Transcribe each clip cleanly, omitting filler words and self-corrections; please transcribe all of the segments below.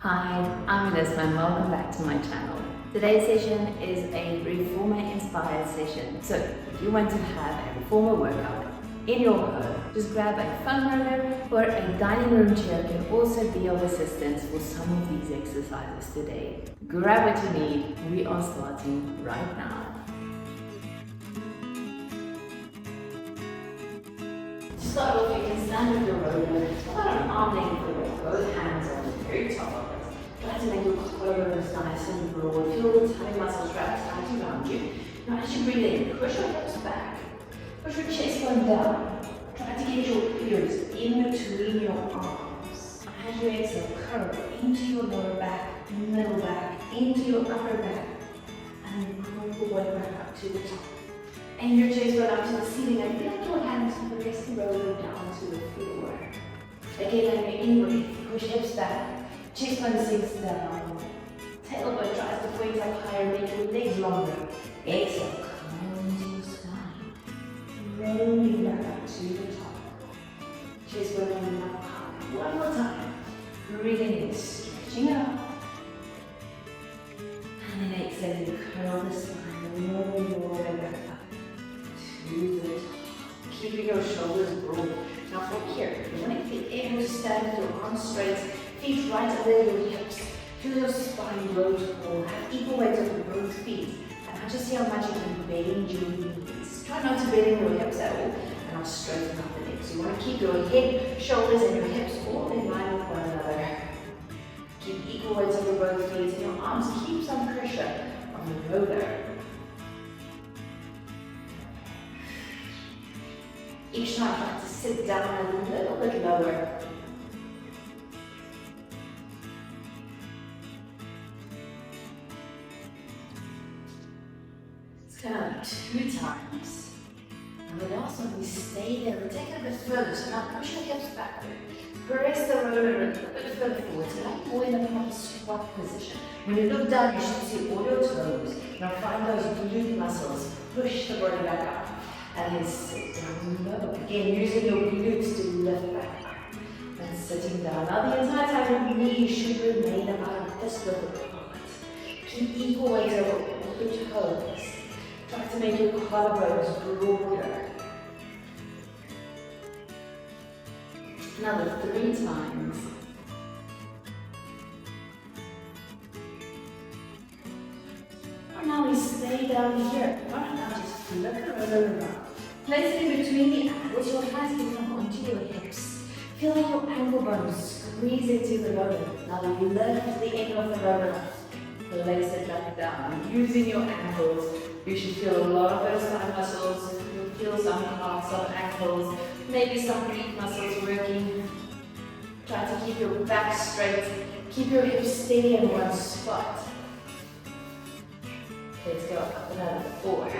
Hi, I'm Elizabeth and welcome back to my channel. Today's session is a reformer inspired session. So if you want to have a reformer workout in your home, just grab a foam roller or a dining room chair can also be of assistance for some of these exercises today. Grab what you need, we are starting right now. To start off, you can stand with your roller about an arm length away, both hands on the very top of it. Try to make your collarbones nice and broad. Feel the tummy muscles wrapped tight around you. Now as you breathe in, push your hips back. Push your chest bone down. Try to get your ears in between your arms. As you exhale, curl into your lower back, middle back, into your upper back, and then pull the way back up to the top. And your chest bone up to the ceiling, and lift your hands and press the roller down to the floor. Again, on your in-breath, push hips back. Chest bone sinks down. Tailbone tries to point up higher, make your legs longer. Exhale, come to your spine. Rolling back up to the top. Chest bone coming up high. One more time. Breathing in, stretching out. And then exhaling, curl the spine. Roll your way back up to the top. Keeping your shoulders broad. Now from here, you want to get able to stand with your arms straight. Feet right under your hips. Feel your spine grow tall. Have equal weight over both feet. And now just see how much you can bend your knees. Try not to bend your hips at all. And I'll straighten up the legs. You want to keep your head, shoulders, and your hips all in line with one another. Keep equal weight over both feet. And your arms keep some pressure on the roller. Each time try to sit down a little bit lower. Come 2 times. And the last one, we stay there. We take it a bit further. So now push your hips backward. Press the roller a little bit further forward. So like more in the proper squat position. When you look down, you should see all your toes. Now find those glute muscles. Push the body back up. And then sit down low. Again, using your glutes to lift back up. And sitting down. Now the entire time your knees should remain about this width apart. Keep equal weight over all your toes. Try to make your collarbones broader. Another 3 times. And now we stay down here. Alright, now just flip the roller around. Place it in between the ankles. Your hands can come onto your hips. Feel like your ankle bones squeeze into the roller. Now you lift the end of the roller. Place it back down. Using your ankles. You should feel a lot of those thigh muscles. You'll feel some calves, some ankles, maybe some glute muscles working. Try to keep your back straight. Keep your hips steady in one spot. Let's go up another 4.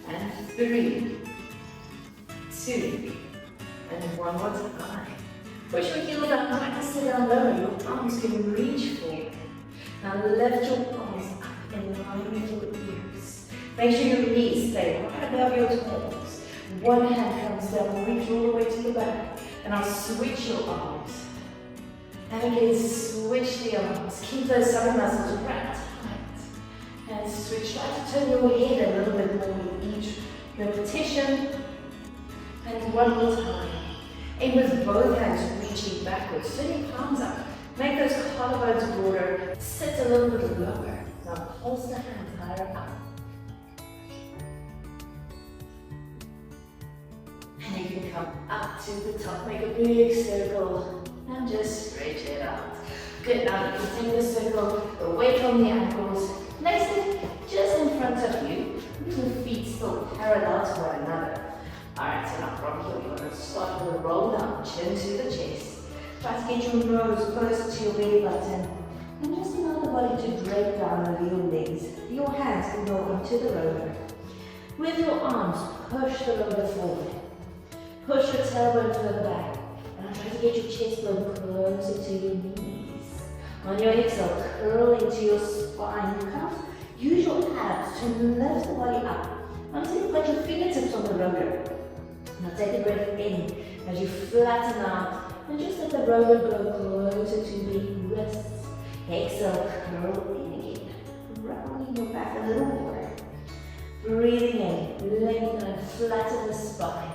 And 3. 2. And one more time. Push your heels up, try to sit down lower. Your arms can reach forward. Now lift your arms up in line with your ears. Make sure your knees stay right above your toes. One hand comes down, reach all the way to the back. And I'll switch your arms. And again, switch the arms. Keep those summer muscles wrapped tight. And switch. Try to turn your head a little bit more with each repetition. And one more time. Aim with both hands reaching backwards. Turn your palms up. Make those collarbones broader. Sit a little bit lower. Now pulse the hands higher up. And you can come up to the top. Make a big circle. And just stretch it out. Good. Now you can take the circle away from the ankles. Place it just in front of you. Your feet still parallel to one another. Alright, so now from here we're going to start with a roll down. Chin to the chest. Try to get your nose close to your belly button. And just allow the body to drape down over your legs. Your hands can go onto the roller. With your arms, push the roller forward. Push your tailbone further back. And try to get your chest bone closer to your knees. On your exhale, curl into your spine. Use your abs to lift the body up. Until you put your fingertips on the roller. Now take a breath in as you flatten out. And just let the roller go closer to the wrists Exhale, curl in again. Rounding your back a little more. Breathing in, lengthen and flatten the spine.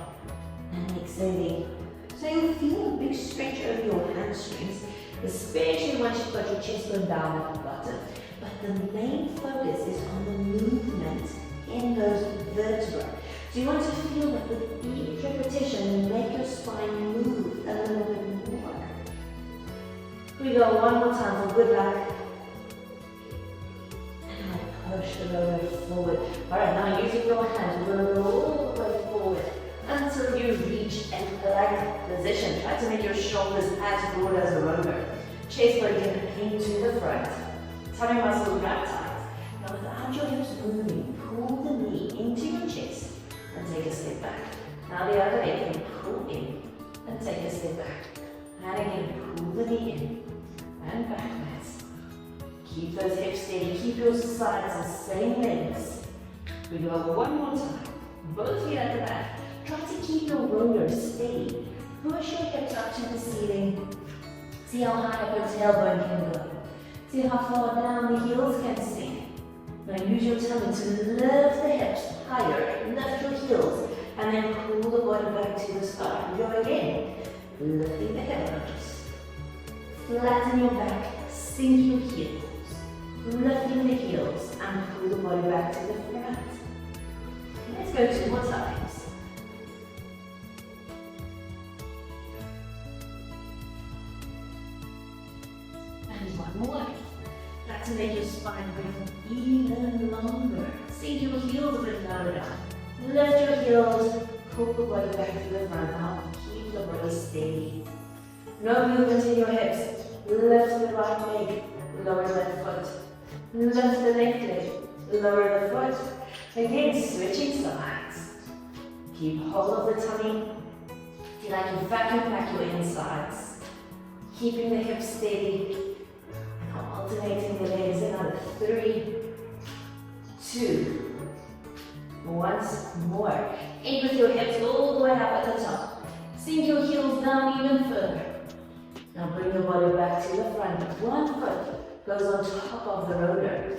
And exhaling. So you'll feel a big stretch over your hamstrings, especially once you've got your chest bone down at the bottom. But the main focus is on the movement in those vertebrae. So you want to feel that with each repetition, make your spine move a little bit more. We go one more time for good luck. And now push the roller forward. Alright, now using your hands, roll all the way forward until you reach a plank position. Try to make your shoulders as broad as a roller. Chest bone into the front. Tummy muscles wrap tight. Now without your hips moving, pull the knee into your chest and take a step back. Now the other leg can pull in and take a step back. And again, pull the knee in and backwards. Keep those hips steady, keep your sides the same lengths. We go one more time. Both feet at the back. Try to keep your roller steady. Push your hips up to the ceiling. See how high up your tailbone can go. See how far down the heels can sink. Now use your tummy to lift the hips higher, lift your heels, and then pull the body back to the sky. Go again. Lifting the hip arches. Flatten your back, sink your heels. Lifting the heels and pull the body back to the front. Let's go 2 more times. And one more. Try to make your spine breathe even longer. Sink your heels a bit lower down. Lift your heels, pull the body back to the front. Now keep the body steady. No movement in your hips. Lift the right leg, lower the foot. Lift the left leg, lower the foot. Again, switching sides. Keep hold of the tummy. Feel like you vacuum back your insides. Keeping the hips steady. And now alternating the legs. Another 3, 2. Once more. Aim with your hips all the way up at the top. Sink your heels down even further. Now bring the body back to the front. One foot goes on top of the roller.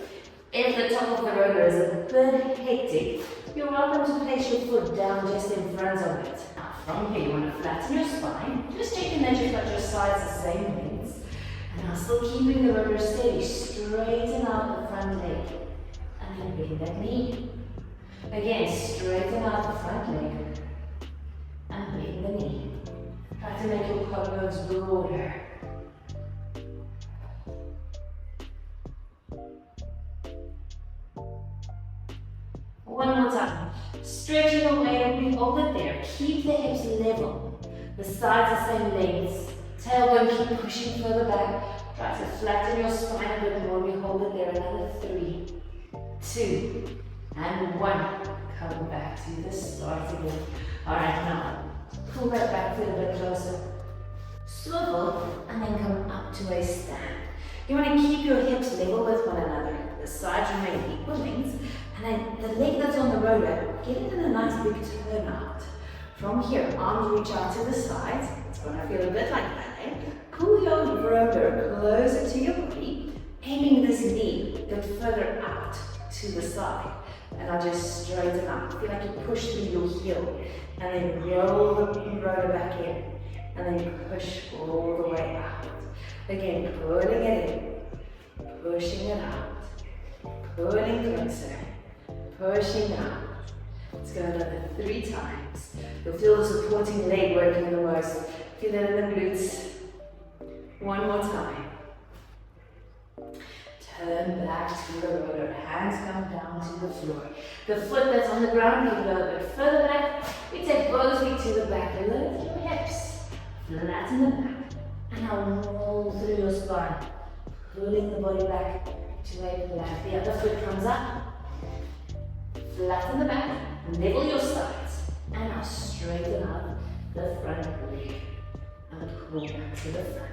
If the top of the roller is a bit hectic, you're welcome to place your foot down just in front of it. Now from here, you want to flatten your spine. Just checking that you've got your sides the same length. And now still keeping the roller steady. Straighten out the front leg. And then bend that knee. Again, straighten out the front leg. And bend the knee. Try to make your collarbones broader. One more time. Stretching away, we hold it there. Keep the hips level. The sides the same lengths. Tailbone keep pushing further back. Try to flatten your spine a bit more. We hold it there. Another 3, 2, and 1. Come back to the start again. Alright, now pull that back foot a bit closer. Swivel and then come up to a stand. You want to keep your hips level with one another. The sides remain equal lengths. And then the leg that's on the roller, get it in a nice big turn out. From here, arms reach out to the sides. It's going to feel a bit like ballet. Pull your roller closer to your body, aiming this knee a bit further out to the side. And I'll just straighten up. Feel like you push through your heel. And then roll the roller back in. And then push all the way out. Again, pulling it in. Pushing it out. Pulling closer. Pushing out. Let's go another 3 times. You'll feel the supporting leg working the most. Feel it in the glutes. One more time. Turn back to the roller. Hands come down to the floor. The foot that's on the ground, we go a bit further back. We take both feet to the back. Lift your hips. Flatten the back. And now roll through your spine. Pulling the body back to a plank. The other foot comes up. Flatten the back. Level your sides. And now straighten out the front leg. And pull back to the front.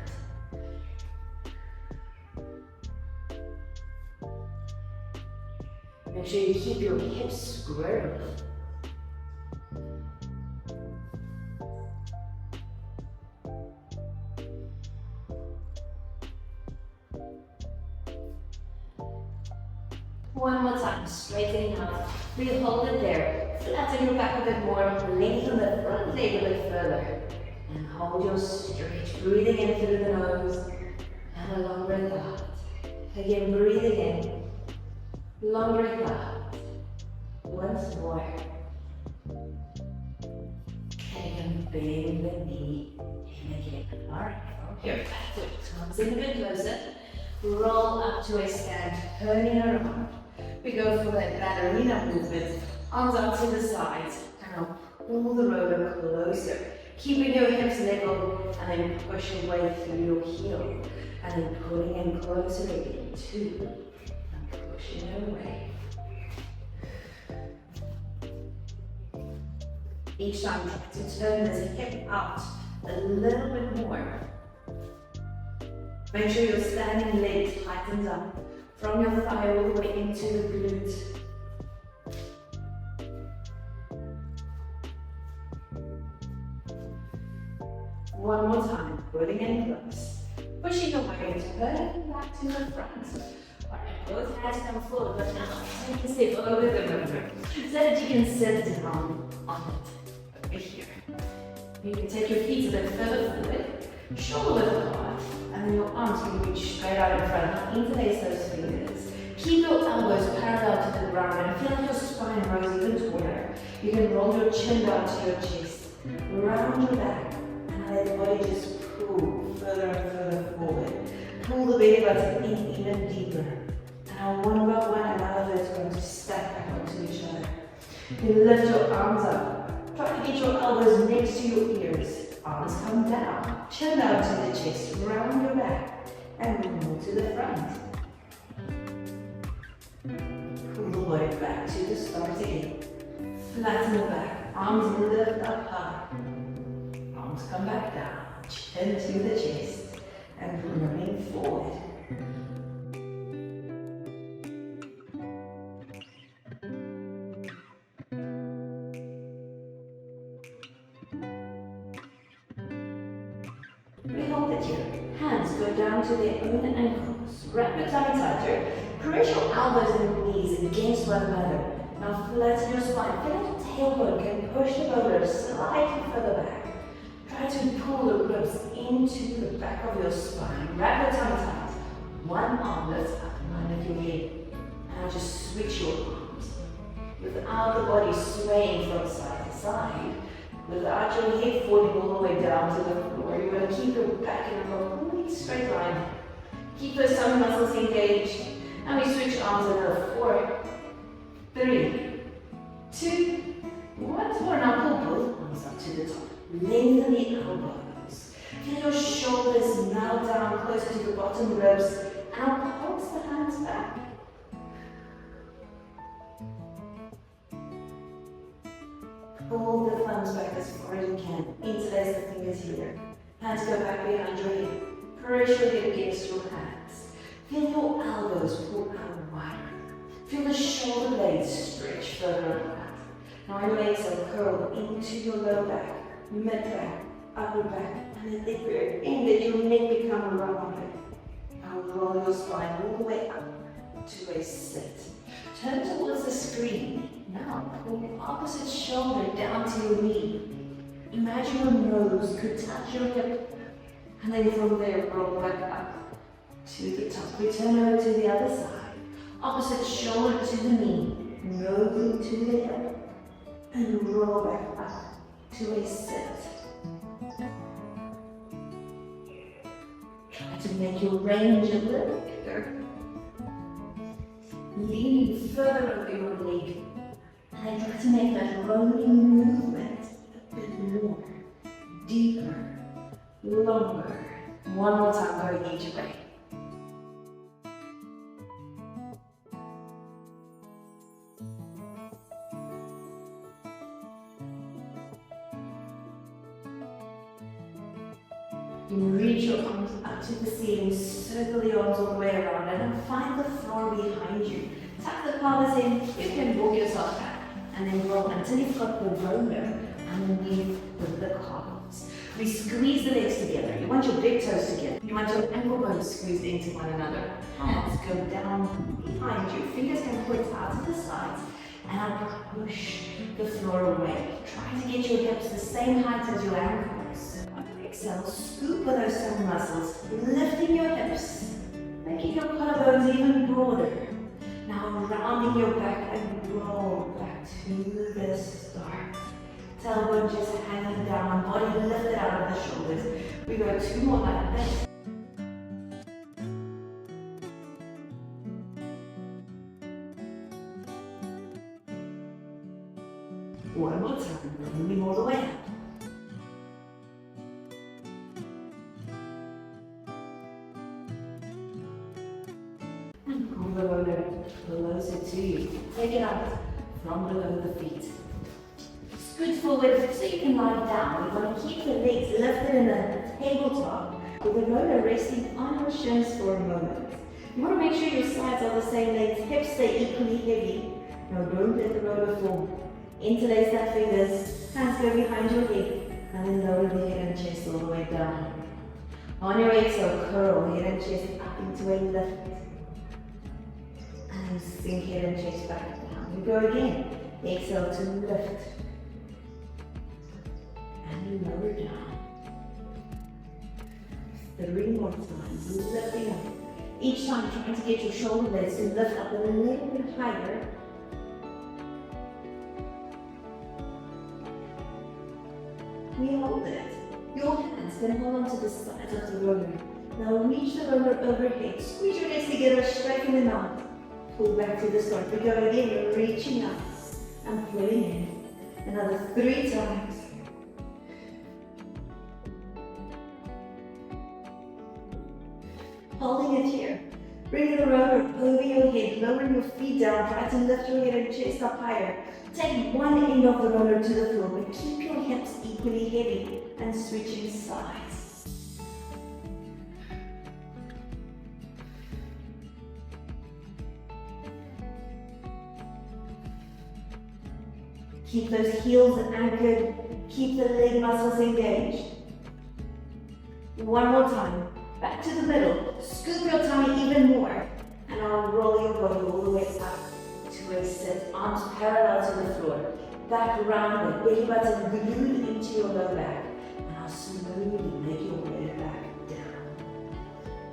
Make sure you keep your hips square. One more time, straightening out. We hold it there. Flatten your back a bit more. Lengthen the front leg a bit further. And hold your stretch. Breathing in through the nose. And a long breath out. Again, breathing in. Long breath out. Once more. Okay, and bend the knee. And again. Alright, from here, back to it. Comes in a bit closer. Roll up to a stand, turning around. We go for that ballerina movement. Arms out to the sides. And I'll pull the roller closer. Keeping your hips level and then push your way through your heel. And then pulling in closer again. 2. And pushing away. Each time try to turn this hip out a little bit more. Make sure your standing leg tightens up from your thigh all the way into the glute. One more time, pulling in close. Pushing your way, turning back to the front. Alright, both hands come forward, but now take a step over the motor so that you can sit down on it. Over here. You can take your feet a bit further forward, shoulder width apart, and then your arms can reach straight out in front. Interlace those fingers. Keep your elbows parallel to the ground and feel like your spine rose even taller. You can roll your chin down to your chest, round your back, and let the body just pull further and further forward. Pull the belly button in even deeper. And one by one, allow those going to stack back onto each other. You lift your arms up. Try to get your elbows next to your ears. Arms come down, chin down to the chest, round your back, and roll to the front. Pull the body back to the start again. Flatten the back, arms lift up high. Arms come back down, chin to the chest, and remain forward. We hold it here. Hands go down to their own ankles. Wrap your tummy tighter. Press your elbows and knees against one another. Now flatten your spine. Feel like your tailbone can push the bone slightly further back. Try to pull the ribs into the back of your spine. Wrap your tummy tight. One arm lifts up under your head. Now just switch your arms. Without the body swaying from side to side. Without your head falling all the way down to the floor, you're going to keep your back in a complete straight line. Keep those tummy muscles engaged. And we switch arms another 4, 3, 2, once more. Now pull both arms up to the top. Lengthen the elbows. Feel your shoulders melt down closer to the bottom ribs. And I'll pulse the hands back. Pull the thumbs back as far as you can. Interlace the fingers here. Hands go back behind your head. Press your head against your hands. Feel your elbows pull out wider. Feel the shoulder blades stretch further apart. Now your legs are curled into your low back, mid back, upper back, and at the very end let your neck become rounded. Now roll your spine all the way up to a sit. Turn towards the screen. Now pull the opposite shoulder down to your knee. Imagine your nose could touch your hip. And then from there, roll back up to the top. We turn over to the other side. Opposite shoulder to the knee. Nose into the hip. And roll back up to a sit. Try to make your range a little bigger. Leaning further over your leg. And try to make that rolling movement a bit more, deeper, longer. One more time, going each way. You reach your arms up to the ceiling, circle the arms all the way around, and then find the floor behind you. Tuck the palms in, you can walk yourself back, and then roll until you've got the roller underneath with the calves. We squeeze the legs together. You want your big toes together. You want your ankle bones squeezed into one another. Hands go down behind you. Fingers can point out to the sides. And I'll push the floor away. Try to get your hips the same height as your ankles. On your exhale, scoop with those tummy muscles, lifting your hips, making your collarbones even broader. Now rounding your back and roll back to the start. Tailbone just hanging down, body lifted out of the shoulders. We go 2 more like this. One more time, moving all the way up. And pull the roller closer to you. Take it out from below the feet. Scoot forward so you can lie down. You want to keep the legs lifted in the tabletop with the roller resting on your shins for a moment. You want to make sure your sides are the same length, hips stay equally heavy. Now don't let the roller fall. Interlace that fingers, hands go behind your head, and then lower the head and chest all the way down. On your exhale, curl head and chest up into a lift. And sink head and chest back down. You go again. Exhale to lift. And you lower down. 3 more times, lifting up. Each time trying to get your shoulder blades to lift up a little bit higher. We hold it. Your hands can hold onto the sides of the roller. Now reach the roller overhead. Squeeze your legs together, straighten them out. Pull back to the start. We go again, reaching up and pulling in. Another 3 times. Holding it here. Bring the roller over your head, lowering your feet down. Try to lift your head and chest up higher. Take one end of the roller to the floor, but keep your hips equally heavy and switching sides. Keep those heels anchored. Keep the leg muscles engaged. One more time. Back to the middle. Scoop your tummy even more. And I'll roll your body all the way up to a sit. Arms parallel to the floor. Back rounded. Belly button glued into your low back. And I'll slowly make your way back down.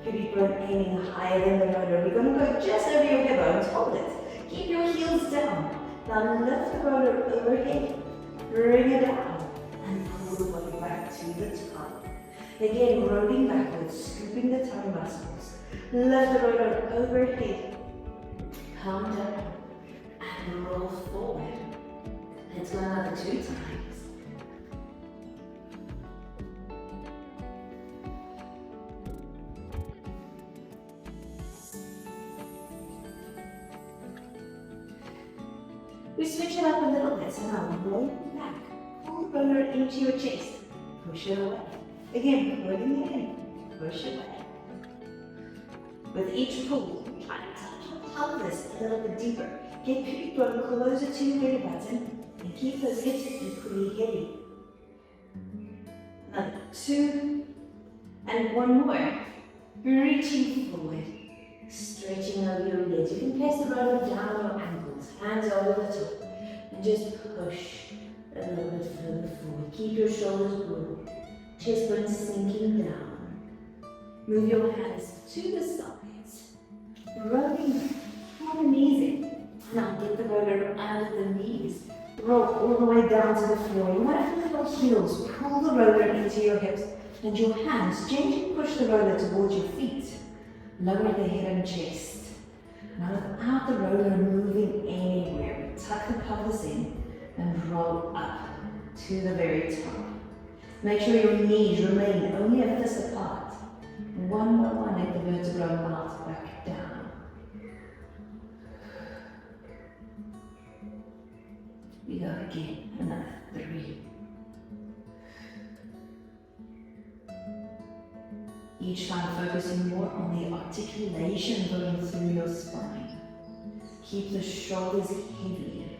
Pubic bone aiming higher than the roller. We're going to go just over your hip bones. Hold it. Keep your heels down. Now lift the roller overhead. Bring it down. And pull the body back to the top. Again, rolling backwards, scooping the tummy muscles. Lift the roller overhead. Calm down and roll forward. Let's go another 2 times. We switch it up a little bit, so now roll back. Pull the roller into your chest. Push it away. Again, pulling it in, push away. With each pull, try to touch your pelvis a little bit deeper. Get pubic bone closer to your belly button and keep those hips equally heavy. Another 2 and 1 more. Reaching forward, stretching over your legs. You can place the roller down on your ankles, hands over the top, and just push a little bit further forward. Keep your shoulders broad. Chest bone sinking down. Move your hands to the sides. Rolling back. Pull the knees in. Now get the roller under the knees. Roll all the way down to the floor. You want to feel your heels. Pull the roller into your hips. And your hands gently push the roller towards your feet. Lower the head and chest. Now without the roller moving anywhere, tuck the pelvis in and roll up to the very top. Make sure your knees remain only a fist apart. One by one, let the vertebra melt back down. We go again, another 3. Each time focusing more on the articulation going through your spine. Keep the shoulders heavy.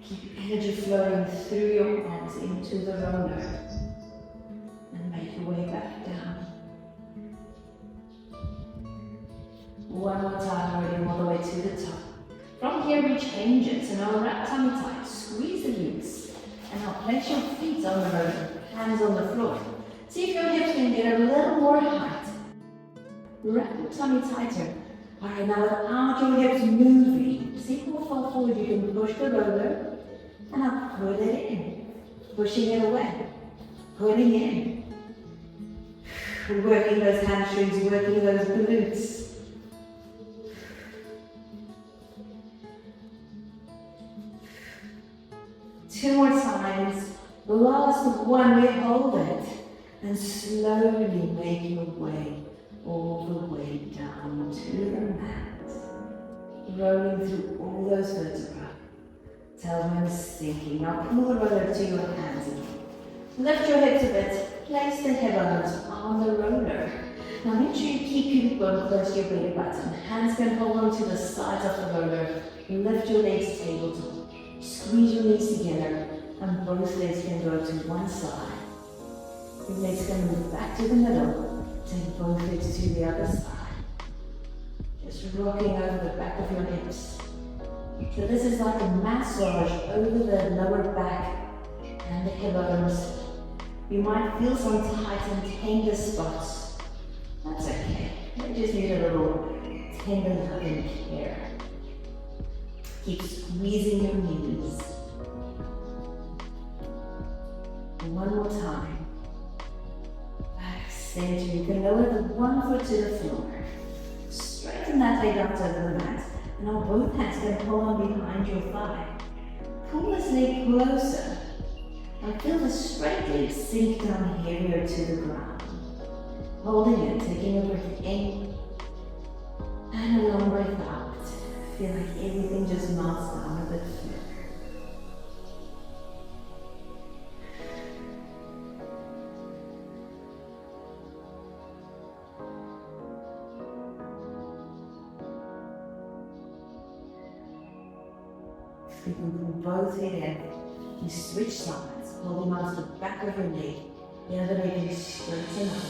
Keep energy flowing through your arms into the roller. make your way back down. One more time, rolling all the way to the top. From here, we change it. So now wrap tummy tight, squeeze the glutes, and now place your feet on the roller, hands on the floor. See if your hips can get a little more height. Wrap your tummy tighter. All right, now without your hips moving, see how far forward you can push the roller, and now put it in, pushing it away, putting in. Working those hamstrings, working those glutes. Two more times. Last one, we hold it. And slowly make your way all the way down to the mat. Rolling through all those vertebrae. Tailbone is sinking. Now pull the roller to your hands. Lift your hips a bit. Place the hip bones on the roller. Now make sure you keep your bone close to your belly button. Hands can hold on to the sides of the roller. Lift your legs tabletop. Squeeze your knees together, and both legs can go to one side. Your legs can move back to the middle. Take both legs to the other side. Just rocking over the back of your hips. So this is like a massage over the lower back and the hip bones. You might feel some tight and tender spots. That's okay. You just need a little tender loving care. Keep squeezing your knees. One more time. Back center. You can lower the one foot to the floor. Straighten that leg up to the mat. And now both hands can hold on behind your thigh. Pull this leg closer. And feel the straight leg sink down heavier to the ground. Holding it, taking a breath in. And a long breath out. Feel like everything just melts down a bit further. You can pull both feet in. You switch sides, holding on to the back of your leg. The other leg is straighten up.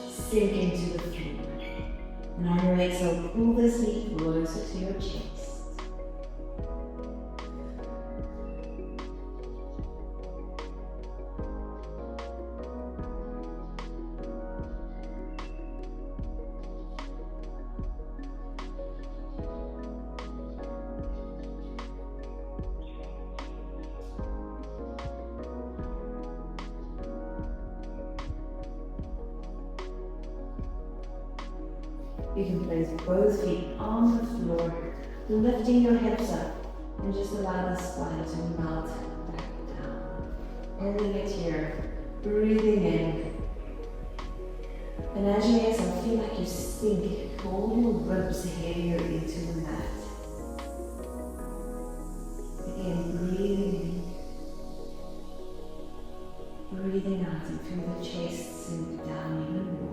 Sink into the floor. And on your exhale, pull this knee closer to your chest. You can place both feet on the floor, lifting your hips up, and just allow the spine to melt back down. Holding it here, breathing in. And as you exhale, feel like you sink all your ribs heavier into the mat. Again, breathing in. Breathing out and feel the chest sink down even more.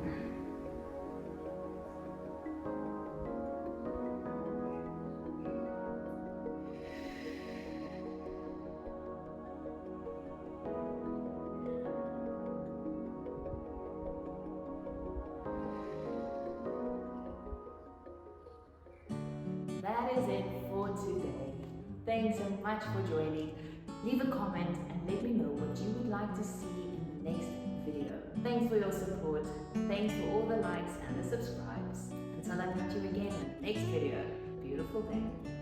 That is it for today. Thanks so much for joining. Leave a comment and let me know what you would like to see in the next video. Thanks for your support. Thanks for all the likes and the subscribes. Until I meet you again in the next video. Beautiful day.